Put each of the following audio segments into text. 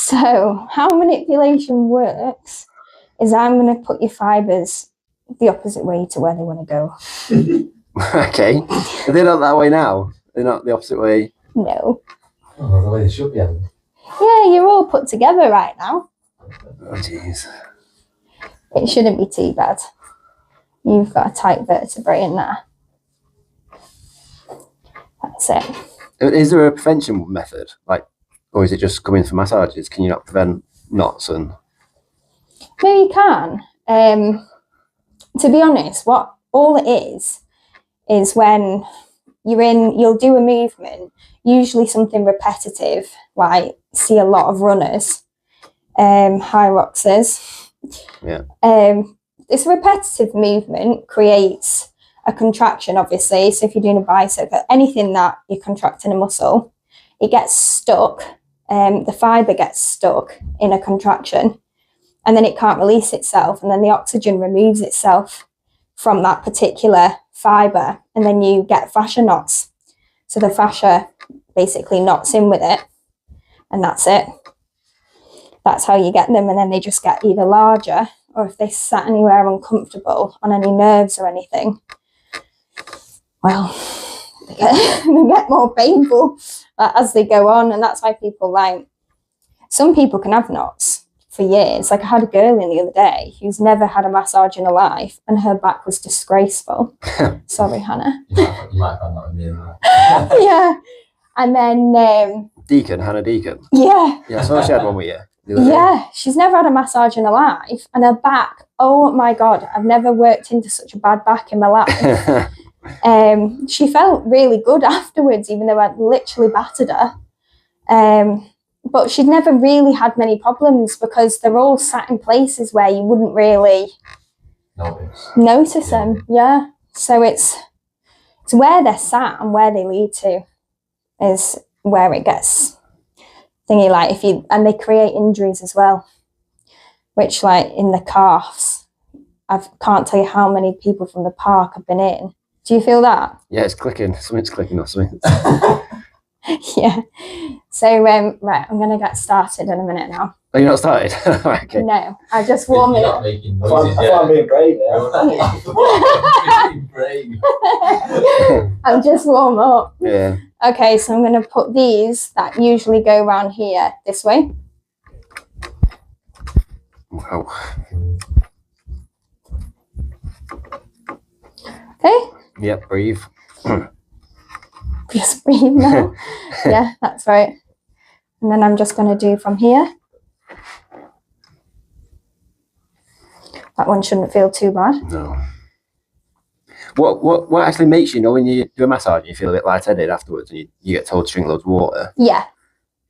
So how manipulation works is I'm going to put your fibres the opposite way to where they want to go. Okay. Are they not that way now? They're not the opposite way? No. Oh, the way they should be. Yeah, you're all put together right now. Oh, jeez. It shouldn't be too bad. You've got a tight vertebrae in there. That's it. Is there a prevention method? Or is it just coming for massages? Can you not prevent knots and... No, you can. To be honest, what all it is when you'll do a movement, usually something repetitive, like see a lot of runners, high roxers. Yeah. This repetitive movement creates a contraction, obviously. So if you're doing a bicep, anything that you're contracting a muscle, it gets stuck. The fibre gets stuck in a contraction, and then it can't release itself, and then the oxygen removes itself from that particular fibre, and then you get fascia knots. So the fascia basically knots in with it, and that's it. That's how you get them, and then they just get either larger, or if they sat anywhere uncomfortable on any nerves or anything, well, they get more painful as they go on. And that's why some people can have knots for years. Like I had a girl in the other day who's never had a massage in her life, and her back was disgraceful. Sorry, Hannah. You might find that with me. Yeah. And then Hannah Deacon. Yeah. Yeah, so she had one with you. Yeah, she's never had a massage in her life, and her back, oh my God, I've never worked into such a bad back in my life. She felt really good afterwards, even though I'd literally battered her. But she'd never really had many problems because they're all sat in places where you wouldn't really notice them. Yeah. So it's where they're sat and where they lead to is where it gets thingy. And they create injuries as well, which in the calves, I can't tell you how many people from the park have been in. Do you feel that? Yeah, it's clicking. Something's clicking or something. Yeah. So, right, I'm going to get started in a minute now. Oh, you're not started? Right, okay. No, I just warm it up. Making noises yet. I'm being brave now. I'm just warm up. Yeah. Okay, so I'm going to put these that usually go around here this way. Wow. Okay. Yep, breathe. Just breathe now. Yeah, that's right. And then I'm just going to do from here. That one shouldn't feel too bad. No. What actually makes you know when you do a massage and you feel a bit lightheaded afterwards and you get told to drink loads of water? Yeah.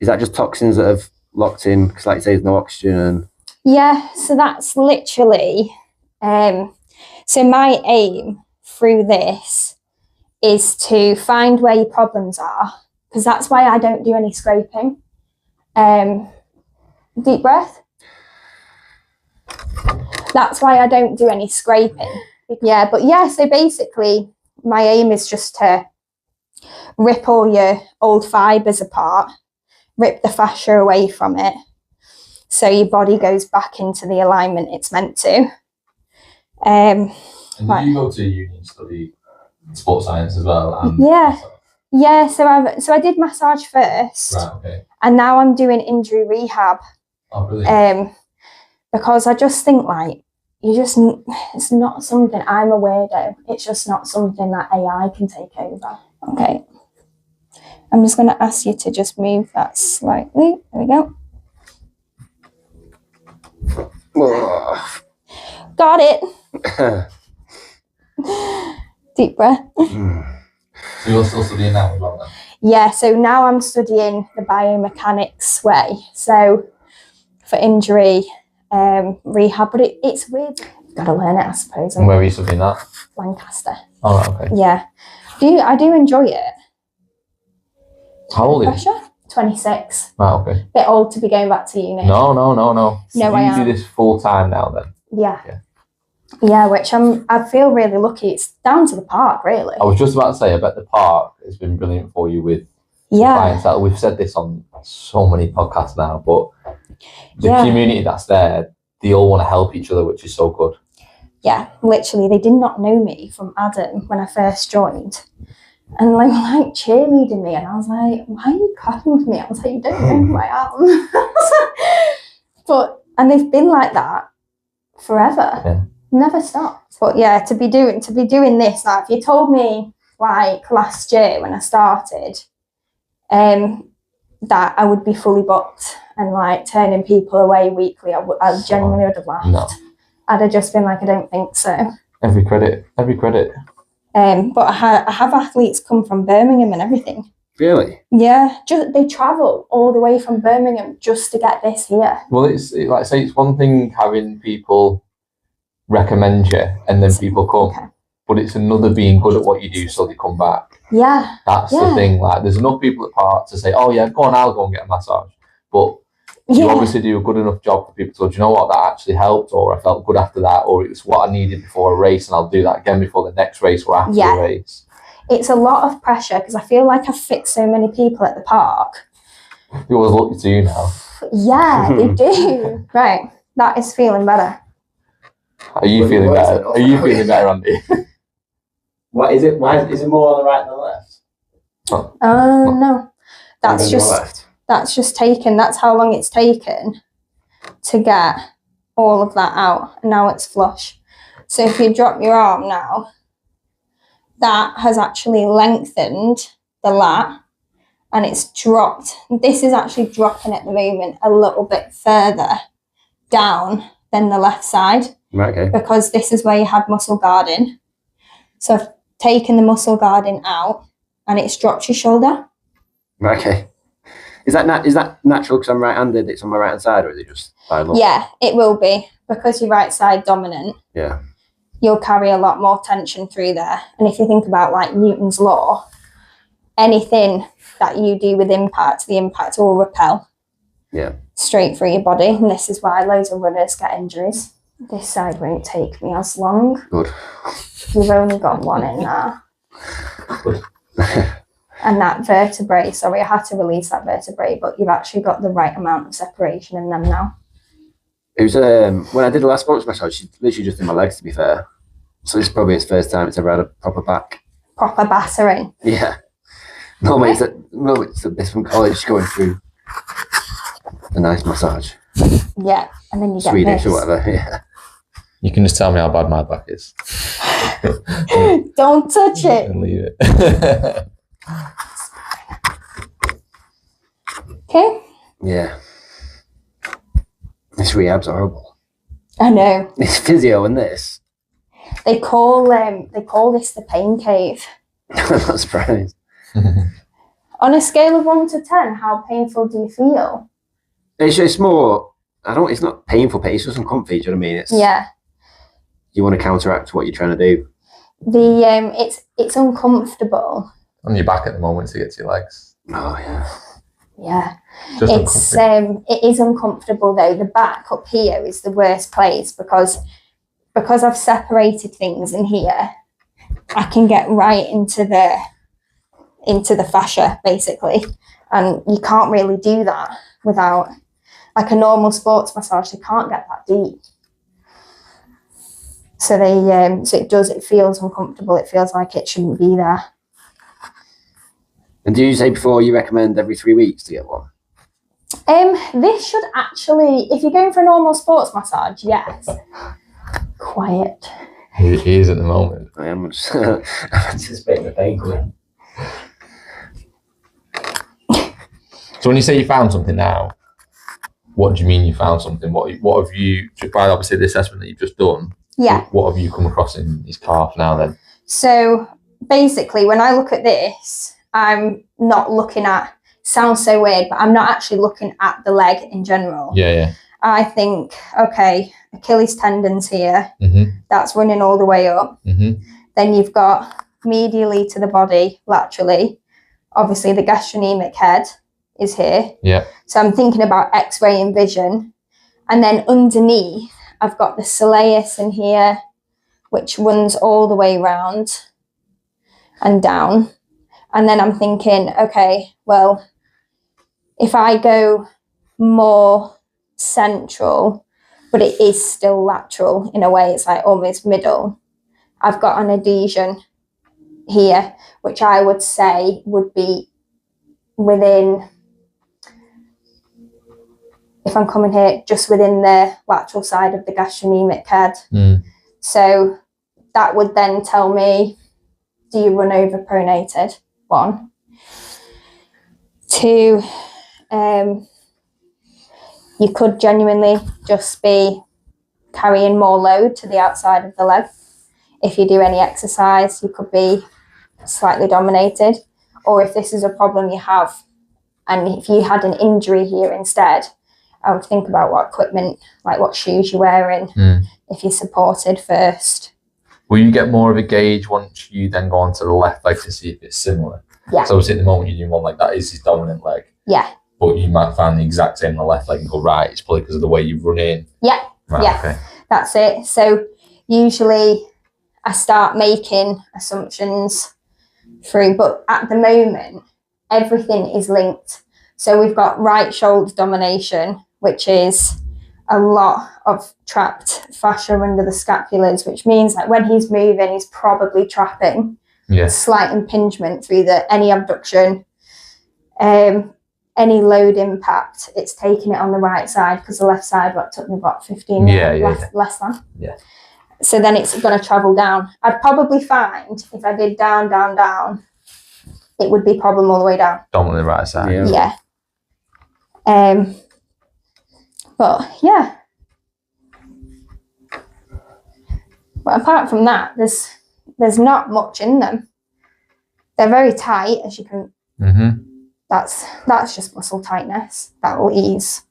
Is that just toxins that have locked in? Because like you say, there's no oxygen and... Yeah, so that's literally... so my aim through this is to find where your problems are, because that's why I don't do any scraping. Deep breath. That's why I don't do any scraping. Yeah, but yeah, so basically my aim is just to rip all your old fibres apart, rip the fascia away from it, so your body goes back into the alignment it's meant to. And did you go to uni and study sports science as well? Yeah, so I did massage first. Right, okay. And now I'm doing injury rehab. Oh, brilliant. Because I just think it's not something, I'm a weirdo. It's just not something that AI can take over. Okay. I'm just going to ask you to just move that slightly. There we go. Got it. Deep breath. So you're still studying now as well then? Yeah, so now I'm studying the biomechanics way. So for injury rehab, but it's weird. You've got to learn it, I suppose. And where are you studying that? Lancaster. Oh, right, okay. Yeah. I do enjoy it. How old are you? Pressure? 26. Right, okay. Bit old to be going back to uni. No. So No, you do this full time now then? Yeah, which I feel really lucky. It's down to the park, really. I was just about to say, I bet the park has been brilliant for you with clientele. We've said this on so many podcasts now, but The community that's there, they all want to help each other, which is so good. Yeah, literally, they did not know me from Adam when I first joined. And they were like cheerleading me, and I was like, why are you clapping with me? I was like, you don't know who I am. And they've been like that forever. Yeah. Never stopped. But yeah, to be doing this, like if you told me like last year when I started, that I would be fully booked and like turning people away weekly, I genuinely would have laughed. No. I'd have just been like, I don't think so. Every credit. But I have athletes come from Birmingham and everything. Really? Yeah, they travel all the way from Birmingham just to get this here. Well, it's like I say, it's one thing having people recommend you and then people come, but it's another being good at what you do, so they come back. Yeah, that's the thing. Like, there's enough people at park to say, "Oh yeah, go on, I'll go and get a massage," but you obviously do a good enough job for people to go, do you know what, that actually helped, or I felt good after that, or it was what I needed before a race, and I'll do that again before the next race or after the race. It's a lot of pressure because I feel like I've fixed so many people at the park. You always look to you now. Yeah, they do. Right, that is feeling better. Are you feeling better? Are you feeling better, Andy? What is it? Why is it more on the right than the left? No, that's just taken. That's how long it's taken to get all of that out, and now it's flush. So if you drop your arm now, that has actually lengthened the lat, and it's dropped. This is actually dropping at the moment a little bit further down than the left side. Okay. Because this is where you had muscle guarding. So I've taken the muscle guarding out, and it's dropped your shoulder. Okay. Is that natural because I'm right-handed? It's on my right-hand side, or is it just by luck? Yeah, it will be because you're right side dominant. Yeah. You'll carry a lot more tension through there. And if you think about like Newton's law, anything that you do with impact, the impact will repel. Yeah. Straight through your body. And this is why loads of runners get injuries. This side won't take me as long. Good. You've only got one in there. And that vertebrae, sorry, I had to release that vertebrae, but you've actually got the right amount of separation in them now. It was when I did the last sports massage, she literally just did my legs, to be fair. So this is probably his first time it's ever had a proper back. Proper battering. Yeah. Normally it's this from college going through a nice massage. Yeah, and then you get Swedish this. or whatever, yeah. You can just tell me how bad my back is. Don't touch it. And leave it. Okay. Yeah. This rehab's horrible. I know. It's physio in this. They call this the pain cave. I'm not surprised. On a scale of 1 to 10, how painful do you feel? It's more. It's not painful pain. It's just uncomfy. Do you know what I mean? Yeah. You want to counteract what you're trying to do. It's uncomfortable. On your back at the moment to get to your legs. Oh yeah. Yeah. Just it is uncomfortable though. The back up here is the worst place because I've separated things in here. I can get right into the fascia basically, and you can't really do that without like a normal sports massage. They can't get that deep. So it feels uncomfortable. It feels like it shouldn't be there. And do you say before you recommend every 3 weeks to get one? This should actually, if you're going for a normal sports massage, yes. Quiet. He is at the moment. I am just anticipating the pain coming. So when you say you found something now, what do you mean you found something? What have you, by obviously the assessment that you've just done, what have you come across in his calf now then? So basically when I look at this, I'm not looking at, sounds so weird, but I'm not actually looking at the leg in general. Yeah. I think, okay, Achilles tendon's here. Mm-hmm. That's running all the way up. Mm-hmm. Then you've got medially to the body, laterally. Obviously, the gastronemic head is here. Yeah. So I'm thinking about X-ray and vision. And then underneath, I've got the soleus in here, which runs all the way round and down. And then I'm thinking, okay, well, if I go more central, but it is still lateral in a way. It's like almost middle. I've got an adhesion here, which I would say would be within, if I'm coming here, just within the lateral side of the gastronemic head. So that would then tell me, do you run over pronated? 1. 2, you could genuinely just be carrying more load to the outside of the leg. If you do any exercise, you could be slightly dominated. Or if this is a problem you have, and if you had an injury here instead, I would think about what equipment, like what shoes you're wearing, if you're supported first. Will you get more of a gauge once you then go onto the left leg to see if it's similar? Yeah. So obviously at the moment you're doing one like that is his dominant leg. Yeah. But you might find the exact same on the left leg and go, right, it's probably because of the way you run in. Yeah. Right, yeah. Okay. That's it. So usually I start making assumptions through, but at the moment, everything is linked. So we've got right shoulder domination, which is a lot of trapped fascia under the scapulars, which means that when he's moving, he's probably trapping. Yeah. Slight impingement through any abduction, any load impact, it's taking it on the right side, because the left side took me about 15 minutes, less than. Yeah. So then it's going to travel down. I'd probably find if I did down, down, down, it would be problem all the way down. Dominantly right side. Yeah. But yeah. But apart from that, there's not much in them. They're very tight, as you can. That's just muscle tightness. That will ease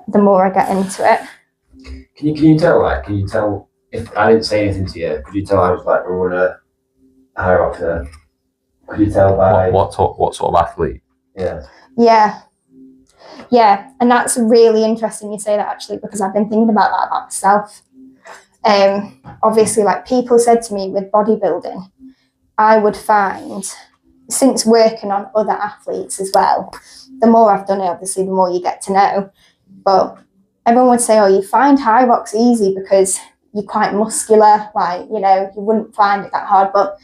the more I get into it. Can you tell if I didn't say anything to you? Could you tell I was like a runner, a high rocker? Could you tell by what sort of athlete? Yeah, and that's really interesting you say that, actually, because I've been thinking about that about myself. Obviously, like people said to me with bodybuilding, I would find, since working on other athletes as well, the more I've done it, obviously, the more you get to know. But everyone would say, oh, you find high rocks easy because you're quite muscular, like, you wouldn't find it that hard, but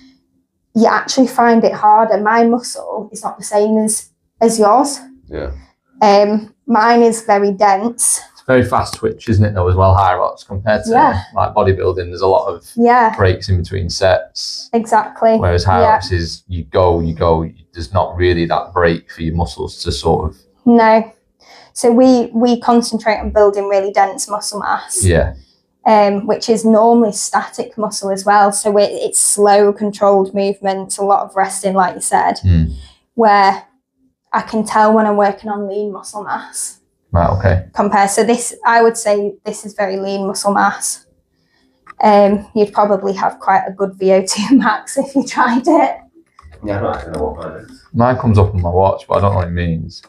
you actually find it harder. My muscle is not the same as yours. Yeah. Mine is very dense. It's very fast twitch, isn't it, though, as well, high rocks, compared to like bodybuilding. There's a lot of breaks in between sets. Exactly. Whereas high rocks is you go. There's not really that break for your muscles to sort of. No. So we concentrate on building really dense muscle mass. Yeah. Which is normally static muscle as well. So it's slow, controlled movements, a lot of resting, like you said, where I can tell when I'm working on lean muscle mass. Right, okay. So this, I would say this is very lean muscle mass. You'd probably have quite a good VO2 max if you tried it. Yeah, I don't actually know what mine is. Mine comes up on my watch, but I don't know what it means.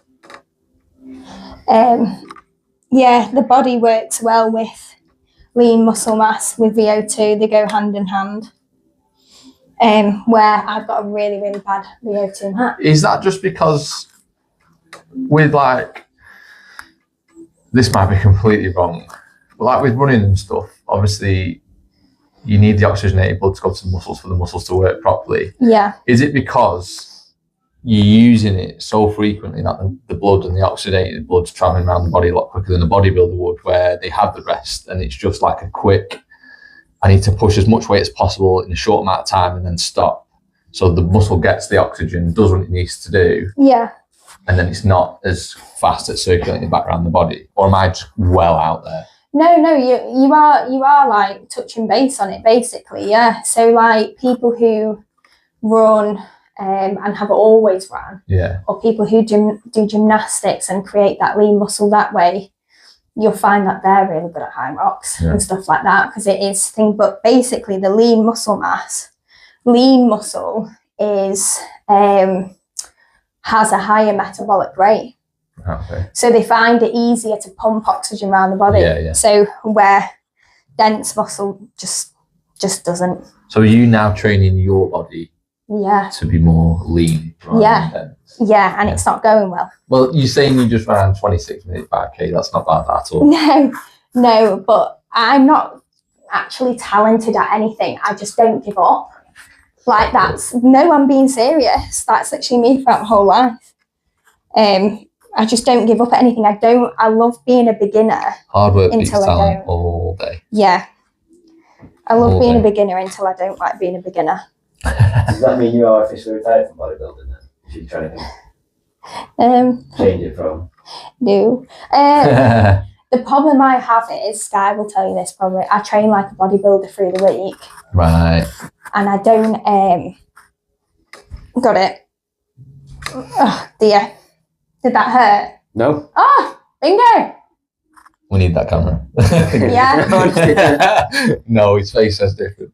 Yeah, the body works well with lean muscle mass with VO2. They go hand in hand. Where I've got a really, really bad VO2 max. Is that just because with like, this might be completely wrong, but like with running and stuff, obviously you need the oxygenated blood to go to the muscles for the muscles to work properly. Yeah. Is it because you're using it so frequently that the blood and the oxygenated blood's traveling around the body a lot quicker than a bodybuilder would, where they have the rest and it's just like a quick, I need to push as much weight as possible in a short amount of time and then stop. So the muscle gets the oxygen, does what it needs to do. Yeah. And then it's not as fast at circulating back around the body. Or am I just well out there? No, you are like touching base on it, basically, yeah. So like people who run and have always run, or people who do gymnastics and create that lean muscle that way, you'll find that they're really good at high rocks and stuff like that, because it is thing. But basically the lean muscle is has a higher metabolic rate. Okay. So they find it easier to pump oxygen around the body. Yeah. So where dense muscle just doesn't. So are you now training your body Yeah. to be more lean. Yeah. Than Yeah, and it's not going well. well, you're saying you just ran 26-minute 5K. That's not bad at all. No, but I'm not actually talented at anything. I just don't give up. Like I'm being serious. That's actually me throughout my whole life. I just don't give up at anything. I love being a beginner. Hard work beats until I talent don't. all day. Yeah. I love All being day. a beginner until I don't like being a beginner. Does that mean you are officially retired from bodybuilding then? If you're trying to change it from? No. The problem I have is, Sky will tell you this probably, I train like a bodybuilder through the week. Right. And I don't, got it. Oh dear. Did that hurt? No. Oh, bingo. We need that camera. Yeah. No, his face says different.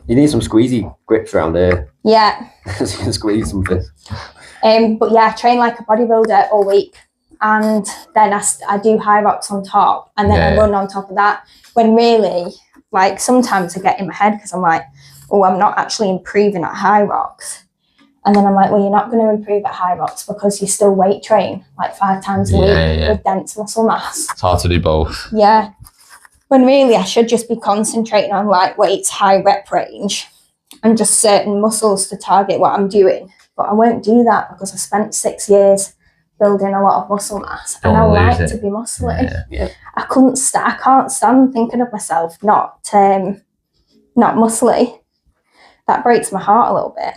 You need some squeezy grips around here. Yeah. So you can squeeze something. But yeah, I train like a bodybuilder all week. And then I do high rocks on top. And then I run on top of that. When really, like sometimes I get in my head because I'm like, oh, I'm not actually improving at high rocks. And then I'm like, well, you're not going to improve at high rocks because you still weight train like 5 times a week with dense muscle mass. It's hard to do both. Yeah. When really I should just be concentrating on light weights, high rep range, and just certain muscles to target what I'm doing. But I won't do that because I spent 6 years building a lot of muscle mass, and I like to be muscly. Yeah. I can't stand thinking of myself not muscly. That breaks my heart a little bit.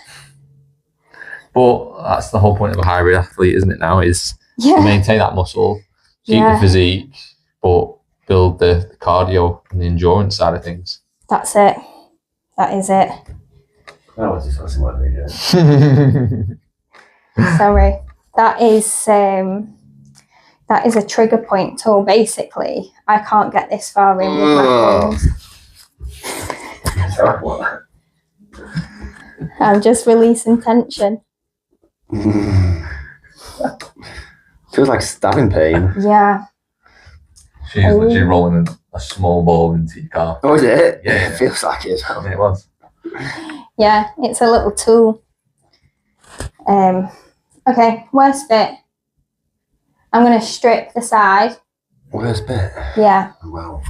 But that's the whole point of a hybrid athlete, isn't it? Now is Yeah. to maintain that muscle, keep the physique, but build the cardio and the endurance side of things. That's it. That is it. I was discussing what we do. Sorry. That is a trigger point tool. Basically, I can't get this far in with my thumbs. Sorry, what? I'm just releasing tension. Feels like stabbing pain. Yeah. She's literally rolling a small ball into your car. Oh, is it? Yeah. It feels like it as well. It was. Yeah, it's a little tool. Okay, worst bit. I'm going to strip the side. Worst bit? Yeah. Wow.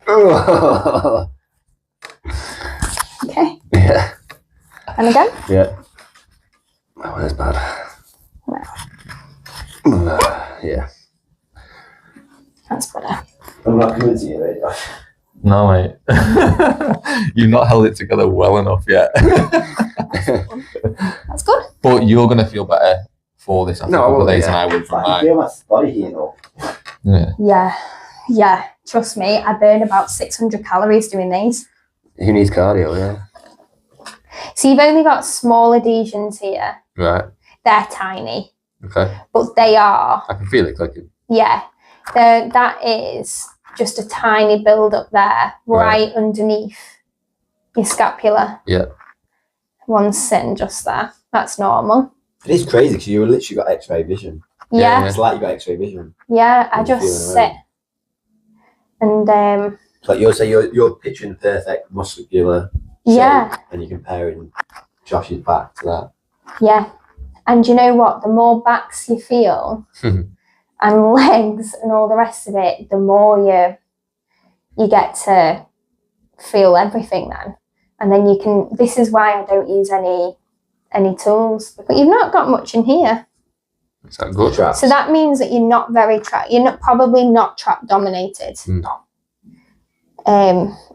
Oh. Okay. Yeah. And again? Yeah. Oh, that's bad. Yeah. That's better. I'm not coming to you, mate. No, mate. You've not held it together well enough yet. That's good. But you're going to feel better for this after a couple of days than I would from I mine. feel my body heating up. Yeah. Yeah. Trust me, I burn about 600 calories doing these. Who needs cardio, yeah? So you've only got small adhesions here. Right. They're tiny. Okay. But they are. I can feel it clicking. Yeah. That is just a tiny build up there, right underneath your scapula. Yeah. One's sitting just there. That's normal. It is crazy because you literally got X-ray vision. Yeah. It's like you got X-ray vision. Yeah, I You're just feeling sit. And It's like you're picturing the perfect muscular shape, yeah. and you're comparing Josh's back to that. Yeah. And you know what? The more backs you feel and legs and all the rest of it, the more you get to feel everything then. And then you can, this is why I don't use any tools. But you've not got much in here. Is that good? Traps. So that means that you're not very probably not trap dominated. No.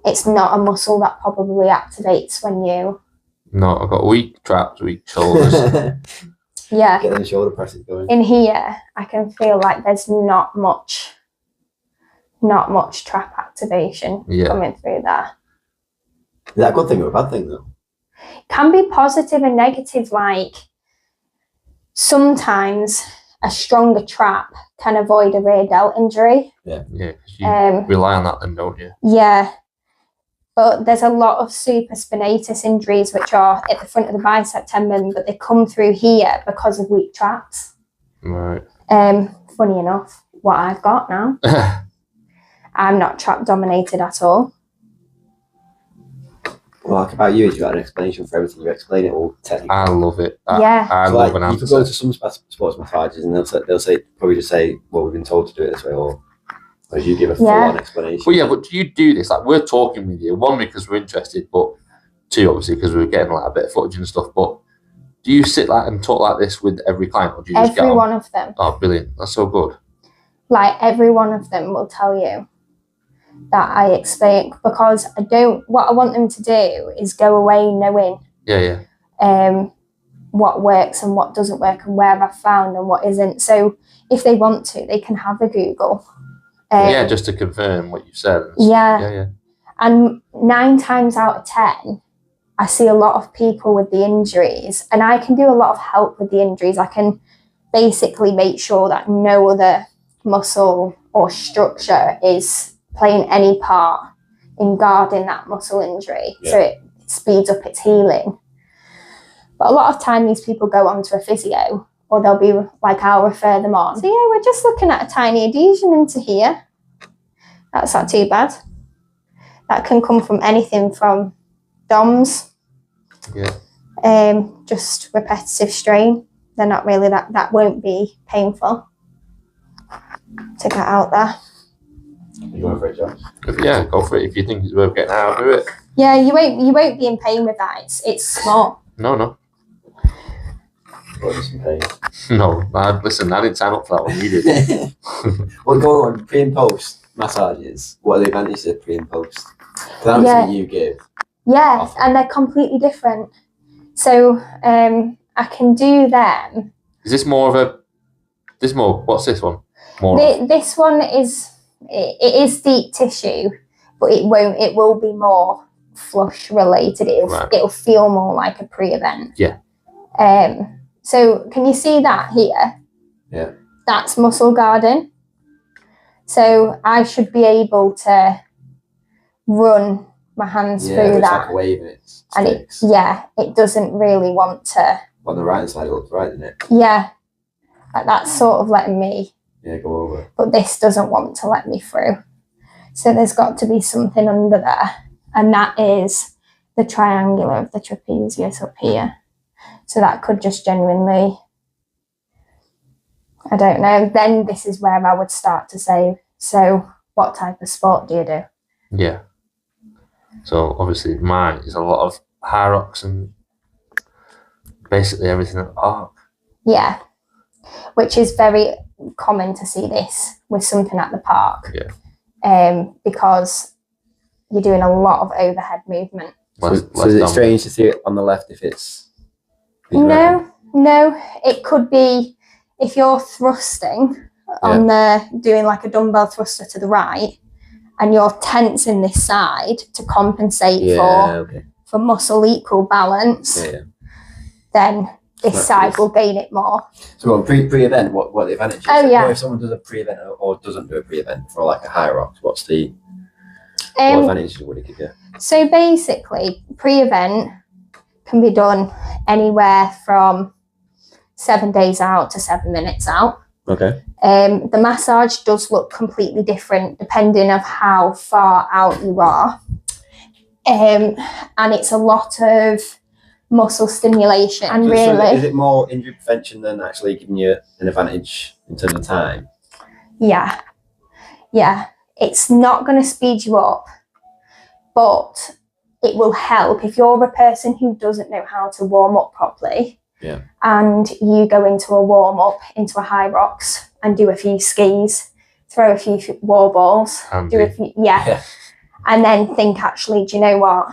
It's not a muscle that probably activates when you. No, I've got weak traps, weak shoulders. Yeah. Get them shoulder presses going. In here, I can feel like there's not much trap activation coming through there. Is that a good thing or a bad thing though? Can be positive and negative. Like sometimes a stronger trap can avoid a rear delt injury. Yeah, because you rely on that then, don't you? Yeah. But there's a lot of supraspinatus injuries which are at the front of the bicep tendon, but they come through here because of weak traps. Right. Funny enough, what I've got now, I'm not trap dominated at all. Well, like about you is you had an explanation for everything. You explain it all technically. I love it. Yeah. I So, love like, an you could go answer. to some sports massages and they'll say probably just say, well, we've been told to do it this way, or you give a full on explanation. Well, yeah, but do you do this? Like, we're talking with you, one, because we're interested, but two, obviously, because we're getting like a bit of footage and stuff. But do you sit like and talk like this with every client, or do you just get on? Every one of them. Oh, brilliant. That's so good. Like, every one of them will tell you that I explain, because what I want them to do is go away knowing what works and what doesn't work and where I've found and what isn't. So if they want to, they can have a Google. Just to confirm what you said. Yeah. And 9 times out of 10, I see a lot of people with the injuries, and I can do a lot of help with the injuries. I can basically make sure that no other muscle or structure is playing any part in guarding that muscle injury. So it speeds up its healing. But a lot of time these people go on to a physio, or they'll be like, I'll refer them on. So yeah, we're just looking at a tiny adhesion into here. That's not too bad. That can come from anything from DOMS, just repetitive strain. They're not really that won't be painful to get out there. You going for it, Josh? Yeah, go for it. If you think it's worth getting out, do it. Yeah, you won't be in pain with that. It's small. No. Some pain. No, listen, I didn't sign up for that one. You did. Well, go on, pre and post massages. What are the advantages of pre and post? Because that's what you give. Yeah, and they're completely different. So I can do them. Is this more of a? What's this one? This one is it is deep tissue, but it will be more flush related. It'll feel more like a pre-event. Yeah. So can you see that here? Yeah. That's muscle guarding. So I should be able to run my hands through it's that. like a wave and it doesn't really want to. On the right side, it looks right, isn't it? Yeah. That's sort of letting me. Yeah, go over. But this doesn't want to let me through. So there's got to be something under there. And that is the triangular of the trapezius up here. So that could just genuinely, I don't know. Then this is where I would start to say, so what type of sport do you do? Yeah. So obviously mine is a lot of high rocks and basically everything at the park. Yeah. Which is very common to see this with something at the park. Yeah. Because you're doing a lot of overhead movement. So is it strange to see it on the left if it's... No. It could be if you're thrusting on doing like a dumbbell thruster to the right, and you're tensing this side to compensate for muscle equal balance, then this side will gain it more. So on pre-event, what the advantages? What if someone does a pre-event or doesn't do a pre-event for like a high rocks, what's the what advantages would it give you? So basically, pre-event can be done anywhere from 7 days out to 7 minutes out. Okay. The massage does look completely different depending on how far out you are. And it's a lot of muscle stimulation. And so really... is it more injury prevention than actually giving you an advantage in terms of time? Yeah. It's not going to speed you up, but it will help if you're a person who doesn't know how to warm up properly. Yeah. And you go into a warm up, into a high rocks and do a few skis, throw a few wall balls, do a few, and then think, actually, do you know what?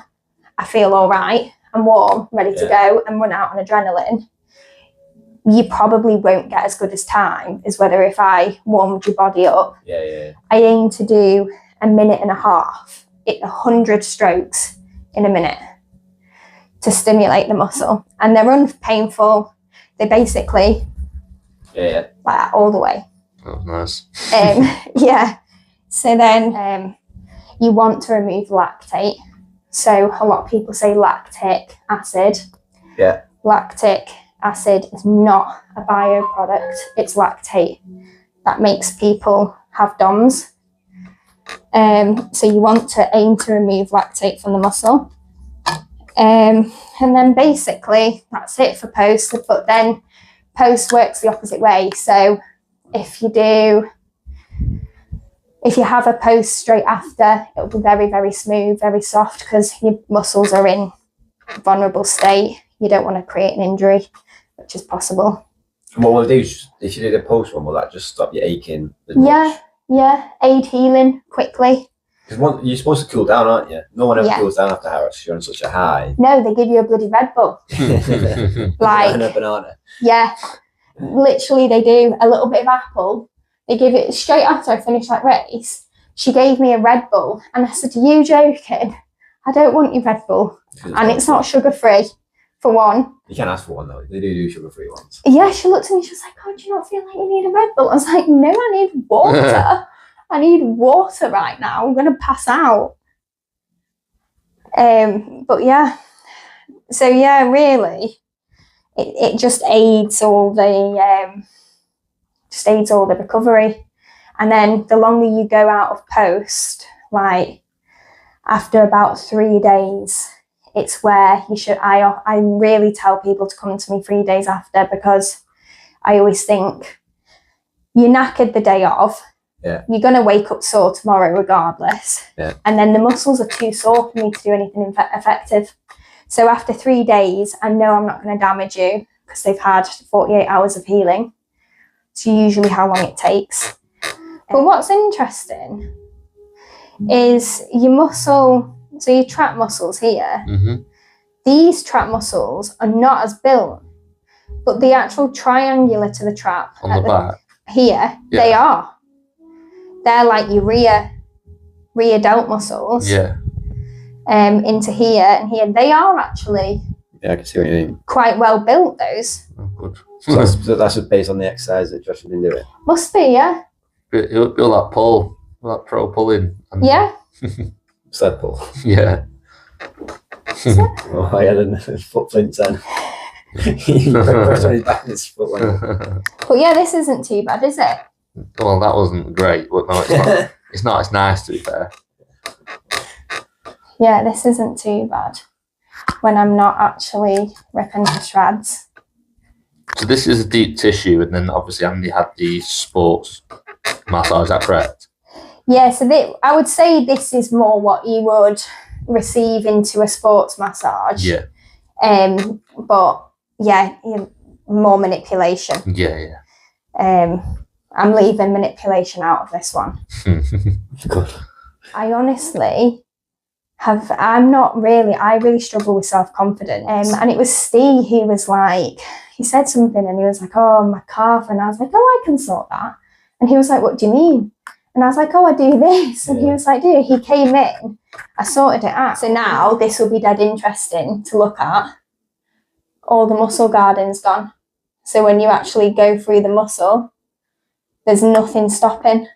I feel all right. I'm warm, ready to go, and run out on adrenaline. You probably won't get as good as time as whether if I warmed your body up. Yeah. I aim to do 1.5 minutes, 100 strokes in a minute to stimulate the muscle, and they're unpainful. They basically like that all the way. That was nice. So then you want to remove lactate. So a lot of people say lactic acid. Yeah. Lactic acid is not a bioproduct. It's lactate that makes people have DOMS. So you want to aim to remove lactate from the muscle. And then basically that's it for post. But then post works the opposite way. So if you have a post straight after, it'll be very, very smooth, very soft, because your muscles are in vulnerable state. You don't want to create an injury, which is possible. And what will it do? If you did a post one, will that just stop you aching? Yeah, aid healing quickly. Because you're supposed to cool down, aren't you? No one ever cools down after Harris. You're on such a high. No, they give you a bloody Red Bull. Like, and a banana. Yeah, literally they do. A little bit of apple. They give it straight after I finished that race. She gave me a Red Bull, and I said, "Are you joking? I don't want your Red Bull." And it's not sugar-free, for one. You can't ask for one, though. They do sugar-free ones. Yeah, she looked at me, she was like, "Oh, do you not feel like you need a Red Bull?" I was like, "No, I need water. I need water right now. I'm going to pass out." But yeah. So yeah, really, it just aids all the recovery. And then the longer you go out of post, like after about 3 days, it's where you should. I really tell people to come to me 3 days after, because I always think you're knackered the day of. Yeah. You're going to wake up sore tomorrow regardless. Yeah. And then the muscles are too sore for me to do anything effective. So after 3 days, I know I'm not going to damage you, because they've had 48 hours of healing. It's usually how long it takes. But what's interesting is your muscle, so your trap muscles here, these trap muscles are not as built, but the actual triangular to the trap On the back. Here, they are. They're like your rear delt muscles. Yeah. Into here and here. They are actually Yeah, I can see what you mean. quite well built, those. Oh, good. So that's just based on the exercise that Josh has been doing. Must be, yeah. It'll be all that pull, all that pro pulling. And Yeah. Sled pull. Yeah. Oh, yeah, then foot flints then. He pressed on his back and his foot went. But yeah, this isn't too bad, is it? Well, that wasn't great, but no, it's not. It's not as nice, to be fair. Yeah, this isn't too bad when I'm not actually ripping to shreds. So this is a deep tissue, and then obviously Andy had the sports massage. Is that correct? Yeah, so I would say this is more what you would receive into a sports massage. Yeah. But yeah, more manipulation. Yeah. I'm leaving manipulation out of this one. Good. I honestly I really struggle with self-confidence. And it was Steve who was like, he said something and he was like, "Oh, my calf." And I was like, "Oh, I can sort that." And he was like, "What do you mean?" And I was like, "Oh, I do this." And he was like, "Do." He came in, I sorted it out. So now this will be dead interesting to look at. All the muscle guarding's gone. So when you actually go through the muscle, there's nothing stopping.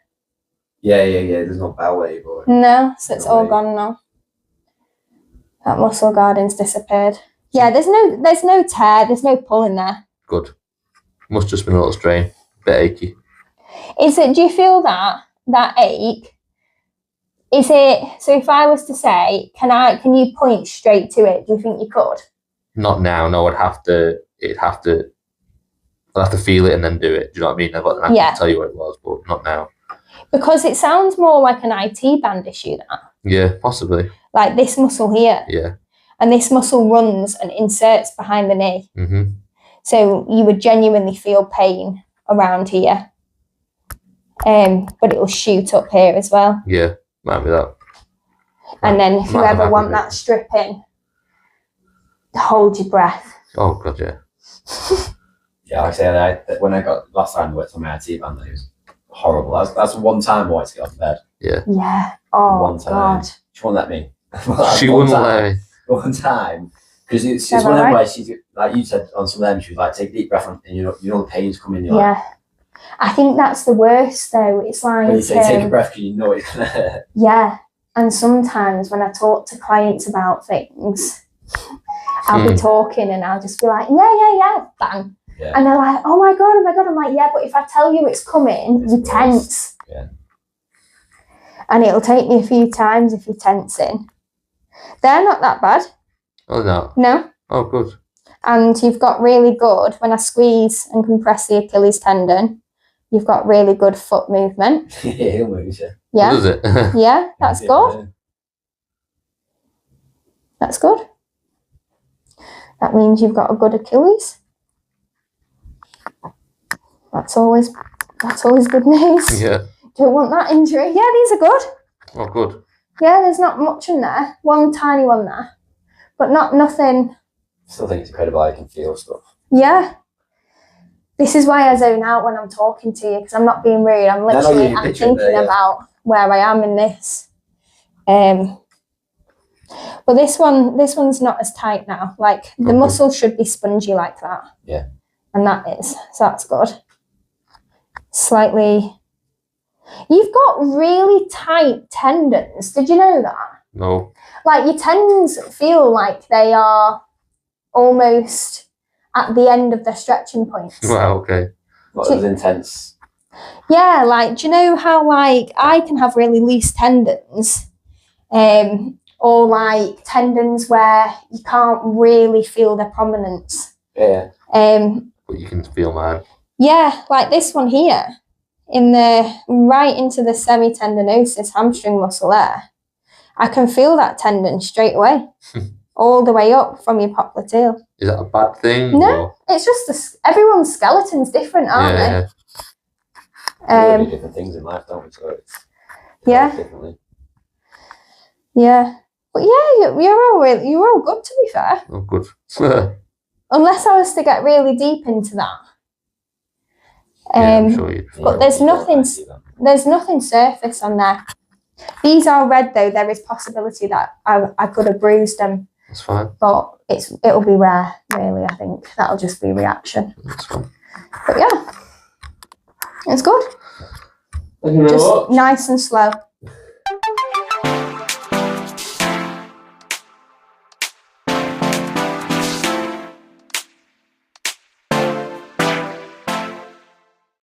Yeah. There's no bow wave or. No, so it's No all way. gone now. That muscle guarding's disappeared. Yeah, there's no tear, there's no pull in there. Good. Must just been a little strain, bit achy. Is it? Do you feel that ache? Is it? So if I was to say, can you point straight to it? Do you think you could? Not now. No, I'd have to feel it and then do it. Do you know what I mean? I can tell you what it was, but not now. Because it sounds more like an IT band issue, that. Yeah, possibly. Like this muscle here. Yeah. And this muscle runs and inserts behind the knee. Mm-hmm. So you would genuinely feel pain around here. But it will shoot up here as well. Yeah, might be that. And then if you ever want that stripping, hold your breath. Oh, God, yeah. Yeah, like I said, when I got last time I worked on my IT band, it was horrible. That's one time I wanted to get off bed. Yeah. Yeah. Oh, One time. God. She won't let me. She wouldn't let me. One time. Because it's one of them where she's, like you said on some of them, she was like, take a deep breath and you know the pain's coming. You're like, I think that's the worst though. It's like when you say take a breath because you know it's gonna hurt. Yeah. And sometimes when I talk to clients about things, I'll be talking and I'll just be like, yeah, bang. Yeah. And they're like, oh my God. I'm like, yeah, but if I tell you it's coming, you tense. Yeah. And it'll take me a few times if you're tensing. They're not that bad. Oh no. No. Oh, good. And you've got really good, when I squeeze and compress the Achilles tendon, you've got really good foot movement. He'll move you. Yeah. Does it? Yeah, that's good. That's good. That means you've got a good Achilles. That's always good news. Yeah. Don't want that injury. Yeah, these are good. Oh, good. Yeah, there's not much in there. One tiny one there, but nothing. Still think it's incredible how you can feel stuff. Yeah. This is why I zone out when I'm talking to you, because I'm not being rude. I'm literally I'm thinking about where I am in this. But this one's not as tight now. Like the muscle should be spongy like that. Yeah. And that is. So that's good. Slightly. You've got really tight tendons. Did you know that? No. Like your tendons feel like they are almost at the end of their stretching points. Wow, okay. What was intense? Yeah, like, do you know how, like, I can have really loose tendons, or, like, tendons where you can't really feel their prominence. Yeah. But you can feel mine. Yeah, like this one here, right into the semitendinosus hamstring muscle there. I can feel that tendon straight away, all the way up from your popliteal. Is that a bad thing? No, or? it's just everyone's skeleton's different, aren't they? Yeah. We do different things in life, don't we? So it's differently. Yeah. But yeah, you're all good, to be fair. Oh, good. Unless I was to get really deep into that. I'm sure you'd. But there's nothing surface on there. These are red though. There is possibility that I could have bruised them. That's fine. But it'll be rare, really. I think that'll just be reaction. That's fine. But yeah, it's good. Thank you very Just much. nice and slow.